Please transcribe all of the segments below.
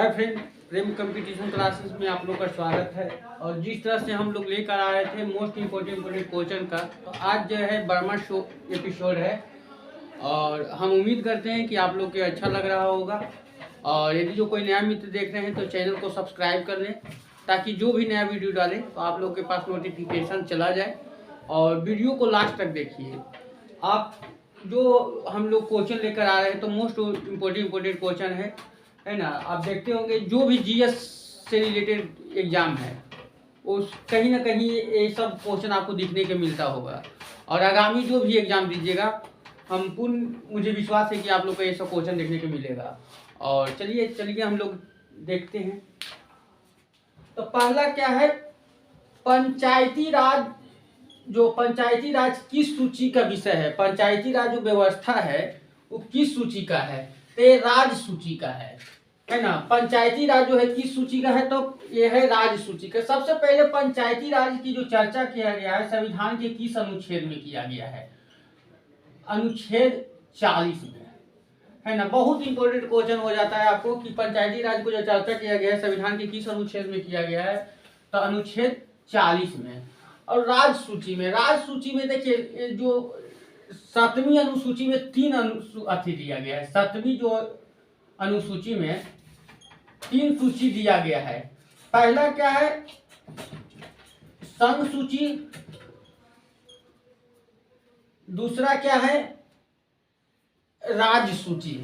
Hi friend, प्रेम competition classes में आप लोग का स्वागत है। और जिस तरह से हम लोग लेकर आ रहे थे मोस्ट इम्पोर्टेंट क्वेश्चन का, तो आज जो है बर्मा शो एपिसोड है और हम उम्मीद करते हैं कि आप लोग के अच्छा लग रहा होगा। और यदि जो कोई नया मित्र देख रहे हैं तो चैनल को सब्सक्राइब कर लें ताकि जो भी नया वीडियो डालें तो आप लोग के पास नोटिफिकेशन चला जाए। और वीडियो को लास्ट तक देखिए। आप जो हम लोग क्वेश्चन लेकर आ रहे हैं तो मोस्ट इम्पोर्टेंट क्वेश्चन है ना। आप देखते होंगे जो भी जीएस से रिलेटेड एग्जाम है उस कहीं ना कहीं ये सब क्वेश्चन आपको दिखने के मिलता होगा। और आगामी जो भी एग्जाम दीजिएगा मुझे विश्वास है कि आप लोग को ये सब क्वेश्चन देखने को मिलेगा। और चलिए हम लोग देखते हैं। तो पहला क्या है, पंचायती राज किस सूची का विषय है। पंचायती राज जो व्यवस्था है वो किस सूची का है, तो ये राज सूची का है ना। पंचायती राज जो है किस सूची का है, तो ये है राज सूची का। सबसे पहले पंचायती राज की जो चर्चा किया गया है संविधान के किस अनुच्छेद में किया गया है, अनुच्छेद 40 में, है ना। बहुत इंपॉर्टेंट क्वेश्चन हो जाता है आपको कि पंचायती राज को जो चर्चा किया गया है संविधान के किस अनुच्छेद में किया गया है, तो अनुच्छेद 40 में। और राज सूची में देखिए जो 7वीं अनुसूची में 3 अति दिया गया है। 7वीं जो अनुसूची में 3 सूची दिया गया है। पहला क्या है, संघ सूची, दूसरा क्या है, राज सूची,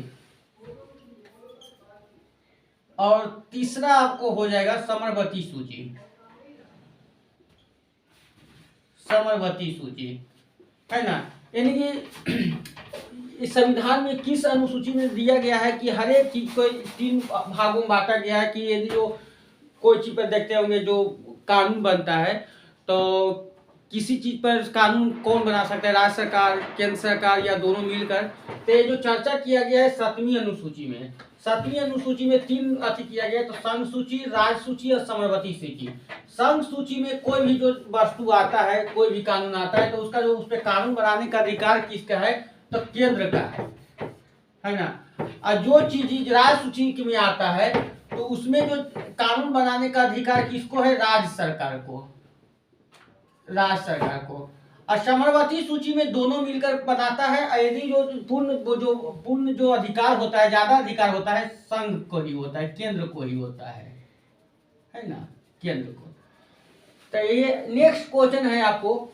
और तीसरा आपको हो जाएगा समरवती सूची। समरवती सूची, है ना। यानी कि इस संविधान में किस अनुसूची में दिया गया है कि हर एक चीज को 3 भागों में बांटा गया है। कि यदि जो कोई चीज पर देखते होंगे जो कानून बनता है तो किसी चीज पर कानून कौन बना सकता है, राज्य सरकार, केंद्र सरकार या दोनों मिलकर। तो ये जो चर्चा किया गया है 7वीं अनुसूची में, 7वीं अनुसूची में 3 अति किया गया है, तो संघ सूची, राज सूची और समरवती सूची। संघ सूची में कोई भी जो वस्तु आता है, कोई भी कानून आता है तो उसका जो उस पर कानून बनाने का अधिकार किसका है, तो केंद्र का है ना। और जो चीज राज सूची में आता है तो उसमें जो कानून बनाने का अधिकार किसको है, राज्य सरकार को, राज्य सरकार को। और समरवती सूची में दोनों मिलकर बनाता है। यदि जो पूर्ण जो अधिकार होता है, ज्यादा अधिकार होता है, संघ को ही होता है, केंद्र को ही होता है ना, केंद्र को। तो ये नेक्स्ट क्वेश्चन है आपको,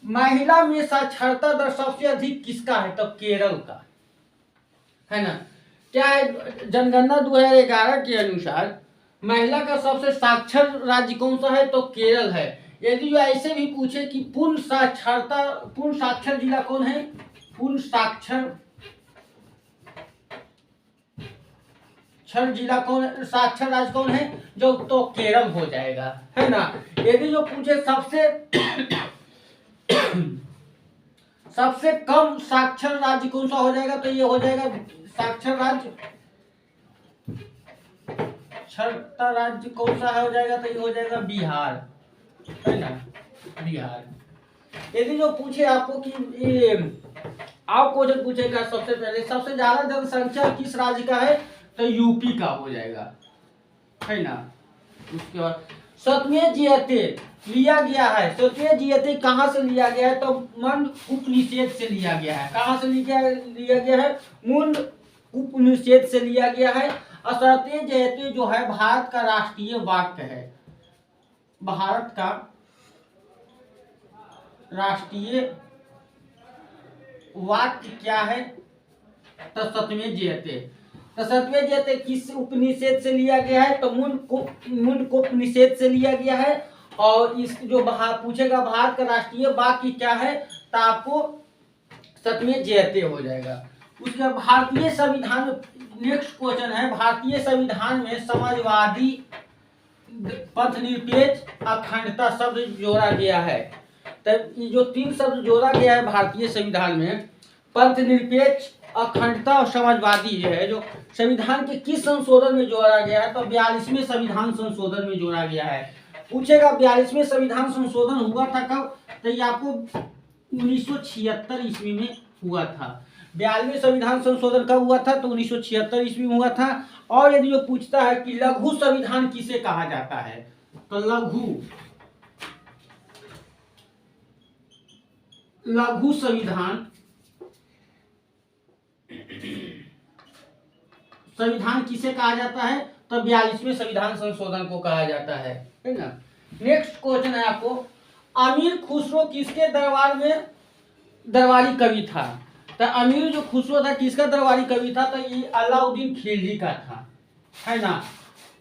महिला में साक्षरता दर सबसे अधिक किसका है, तो केरल का, है ना। क्या है, जनगणना 2011 के अनुसार महिला का सबसे साक्षर राज्य कौन सा है, तो केरल है। यदि जो ऐसे भी पूछे कि पूर्ण साक्षर जिला कौन है, पूर्ण साक्षर जिला कौन, साक्षर राज्य कौन है, जो तो केरल हो जाएगा, है ना। यदि जो पूछे सबसे कम साक्षर राज्य कौन सा हो जाएगा, तो ये हो जाएगा साक्षर राज्य कौन सा हो जाएगा, तो ये हो जाएगा बिहार, है ना, बिहार। यदि जो पूछे आपको कि ये आप क्वेश्चन पूछेगा सबसे पहले सबसे ज्यादा जनसंख्या किस राज्य का है, तो यूपी का हो जाएगा, है ना। उसके बाद 7वें जीएते लिया गया है। 7वें जीएते कहाँ से लिया गया है, तो मुंड उपनिषेद से लिया गया है। कहाँ से लिया गया है, मुंड उपनिषेद से लिया गया है। और 7वें जीएते जो है भारत का राष्ट्रीय वाक्य है। भारत का राष्ट्रीय वाक्य क्या है, तो 7वें जीएते। तो 7वें जीएते किस उपनिषेद से लिया गया है, तो मुंड उपनिषेद से लिया गया है। और इस जो पूछेगा भारत का राष्ट्रीय वाक्य क्या है, तो आपको 7वें जीएते हो जाएगा। उसके भारतीय संविधान, नेक्स्ट क्वेश्चन है, भारतीय संविधान में समाजवादी, पथनिरपेक्ष, अखंडता शब्द जोड़ा गया है। तब ये जो 3 शब्द जोड़ा गया है भारतीय संविधान में, पथनिरपेक्ष, अखंडता और समाजवादी है, जो संविधान के किस संशोधन में जोड़ा गया है, तो 42वें संविधान संशोधन में जोड़ा गया है। पूछेगा 42वें संविधान संशोधन हुआ था कब, तो ये आपको 1976 ईस्वी में हुआ था। 42वें संविधान संशोधन कब हुआ था? तो 1976 ईस्वी में हुआ था। और यदि वो पूछता है कि लघु संविधान किसे कहा जाता है, तो लघु संविधान किसे कहा जाता है? तो 42वें संविधान संशोधन को कहा जाता है ना। नेक्स्ट क्वेश्चन है आपको, अमीर खुसरो किसके दरबार में दरबारी कवि था? तो अमीर जो खुसरो था किसका दरबारी कवि था? तो ये अलाउद्दीन खिलजी का था, है ना।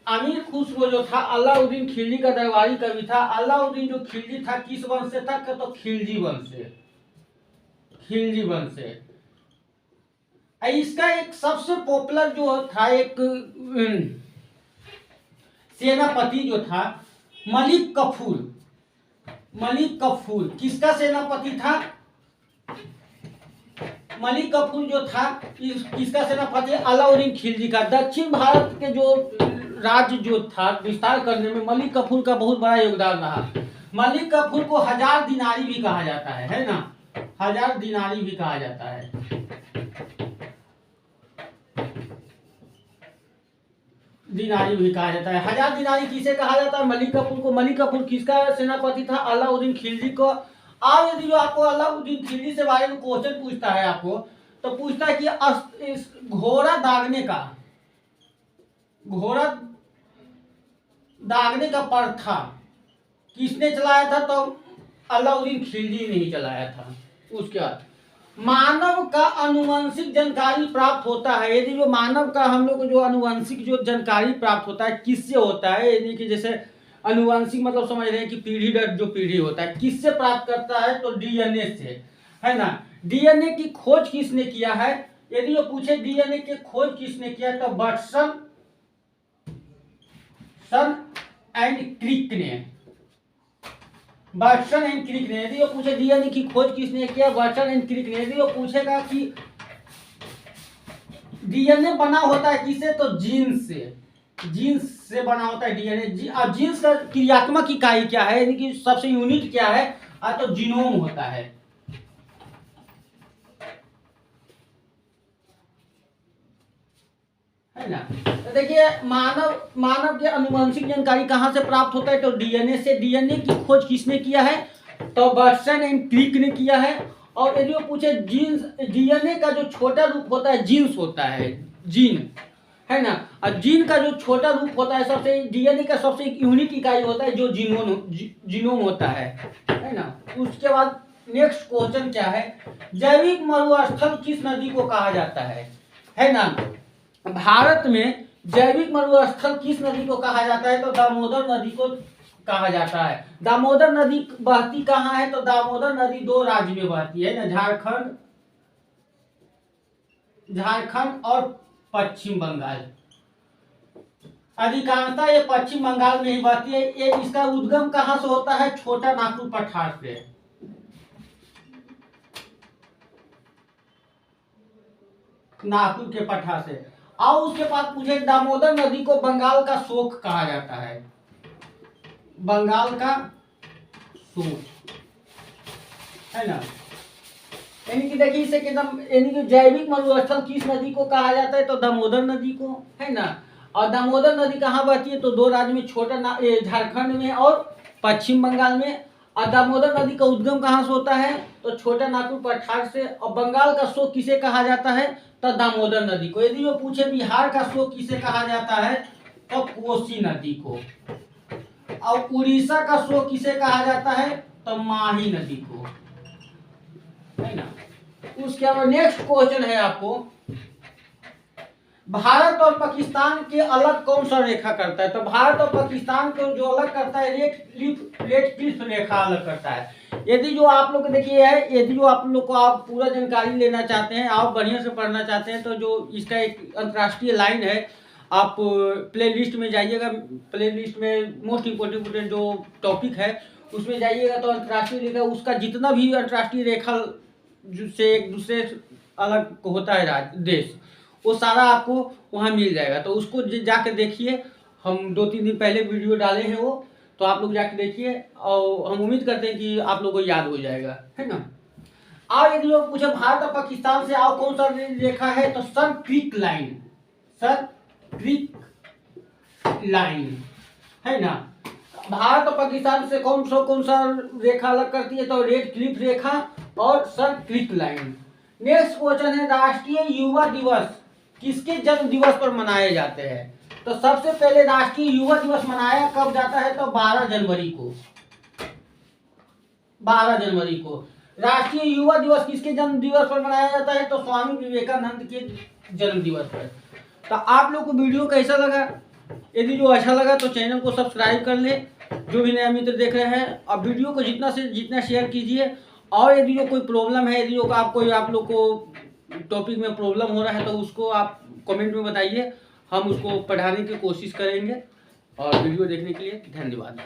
अमीर खुसरो जो था अलाउद्दीन खिलजी का दरबारी कवि था। अलाउद्दीन जो खिलजी था किस वंश से था? तो खिलजी वंश से। इसका एक सबसे पॉपुलर जो था एक सेनापति जो था मलिक कफूर किसका सेनापति था? मलिक कफूर जो था किसका सेनापति? अलाउद्दीन खिलजी का। दक्षिण भारत के जो राज्य जो था विस्तार करने में मलिक कफूर का बहुत बड़ा योगदान रहा। मलिक कफूर को 1000 दिनारी भी कहा जाता है ना, 1000 दिनारी भी कहा जाता है। दिनारी भी कहा जाता है। 1000 दिनारी किसे कहा जाता है? मलिक कफूर को। मलिक कफूर किसका सेनापति था? अलाउद्दीन खिलजी को। और यदि जो आपको अलाउद्दीन खिलजी से बारे में क्वेश्चन पूछता है आपको, तो पूछता है कि इस घोड़ा दागने का प्रथा किसने चलाया था? तो अलाउद्दीन खिलजी ने ही चलाया था। उसके बाद मानव का आनुवंशिक जानकारी प्राप्त होता है। यदि जो मानव का हम लोग को जो आनुवंशिक जो जानकारी प्राप्त होता है किससे होता है? यानी कि जैसे आनुवंशिक मतलब समझ रहे हैं कि पीढ़ी दर जो पीढ़ी होता है किससे प्राप्त करता है? तो डीएनए से, है ना। डीएनए की खोज किसने किया है? यदि वो पूछे डीएनए की खोज किसने किया तो वाटसन एंड क्रिक ने। वाटसन एंड क्रिक ने। यदि वो पूछे डीएनए की खोज किसने किया? वाटसन एंड क्रिक ने। यदि वो पूछेगा कि डीएनए बना होता है किससे? तो जीन्स से बना होता है डीएनए। और जीन्स का क्रियात्मक इकाई क्या है, यानी कि सबसे यूनिट क्या है? तो जीनोम होता है ना। तो देखिए मानव के आनुवंशिक जानकारी कहां से प्राप्त होता है? तो डीएनए से। डीएनए की खोज किसने किया है? तो वाटसन एंड क्रिक ने किया है। और यदि वो पूछे जीन्स, डीएनए का जो छोटा रूप होता है जीन्स होता है, जीन, है ना। और जीन का जो छोटा रूप होता है सबसे, डीएनए का सबसे यूनिक इकाई होता है जो जीनोम होता है ना। उसके बाद नेक्स्ट क्वेश्चन क्या है, जैविक मरुस्थल किस नदी को कहा जाता है ना। भारत में जैविक मरुस्थल किस नदी को कहा जाता है? तो दामोदर नदी को कहा जाता है। दामोदर नदी बहती कहाँ है? तो दामोदर नदी दो राज्य में बहती है ना, झारखंड और पश्चिम बंगाल। अधिकांशतः ये पश्चिम बंगाल में ही बहती है। ये इसका उद्गम कहाँ से होता है? छोटा नागपुर पठार से। नागपुर के पठार से। और उसके बाद पूछे दामोदर नदी को बंगाल का शोक कहा जाता है। बंगाल का शोक, है ना। यानी कि देखिए इसे एकदम, यानी कि जैविक मरुस्थल किस नदी को कहा जाता है? तो दामोदर नदी को, है ना। और दामोदर नदी कहाँ बहती है? तो दो राज्य में, छोटा झारखंड में और पश्चिम बंगाल में। और दामोदर नदी का उद्गम कहाँ से होता है? तो छोटा नागपुर पठार से। और बंगाल का शोक किसे कहा जाता है? तो दामोदर नदी को। यदि वो पूछे बिहार का शोक किसे कहा जाता है? तो कोसी नदी को। और उड़ीसा का शोक किसे कहा जाता है? तो माही नदी को, है ना। उसके बाद नेक्स्ट क्वेश्चन है आपको, भारत और पाकिस्तान के अलग कौन सा रेखा करता है? तो भारत और पाकिस्तान को जो अलग करता है रेड क्लिफ रेखा अलग करता है। यदि जो आप लोग देखिए है, यदि जो आप लोग को आप पूरा जानकारी लेना चाहते हैं, आप बढ़िया से पढ़ना चाहते हैं, तो जो इसका एक अंतर्राष्ट्रीय लाइन है, आप प्ले लिस्ट में जाइएगा। प्ले लिस्ट में मोस्ट इम्पोर्टेंट जो टॉपिक है उसमें जाइएगा, तो अंतर्राष्ट्रीय रेखा उसका जितना भी अंतर्राष्ट्रीय रेखा से एक दूसरे अलग होता है देश, वो सारा आपको वहाँ मिल जाएगा। तो उसको जाके देखिए। हम 2-3 दिन पहले वीडियो डाले हैं वो, तो आप लोग जाके देखिए। और हम उम्मीद करते हैं कि आप लोगों को याद हो जाएगा, है ना। और यदि लोग पूछे भारत और पाकिस्तान से आओ कौन सा रेखा है, तो सन क्रिक लाइन, सन क्रिक लाइन है ना। भारत और पाकिस्तान से कौन सा रेखा अलग करती है, तो रेड क्लिफ रेखा और सन क्रिक लाइन। नेक्स्ट क्वेश्चन है, राष्ट्रीय युवा दिवस किसके जन्म दिवस पर मनाए जाते हैं। तो सबसे पहले राष्ट्रीय युवा दिवस मनाया कब जाता है, तो 12 जनवरी को। 12 जनवरी को राष्ट्रीय युवा दिवस किसके जन्म दिवस पर मनाया जाता है, तो स्वामी विवेकानंद के जन्म दिवस पर। तो आप लोग को वीडियो कैसा लगा, यदि जो अच्छा लगा तो चैनल को सब्सक्राइब कर ले, जो भी नया मित्र देख रहे हैं। अब वीडियो को जितना से जितना शेयर कीजिए। और यदि जो कोई प्रॉब्लम है, यदि जो आप लोग को टॉपिक में प्रॉब्लम हो रहा है, तो उसको आप कमेंट में बताइए, हम उसको पढ़ाने की कोशिश करेंगे। और वीडियो देखने के लिए धन्यवाद।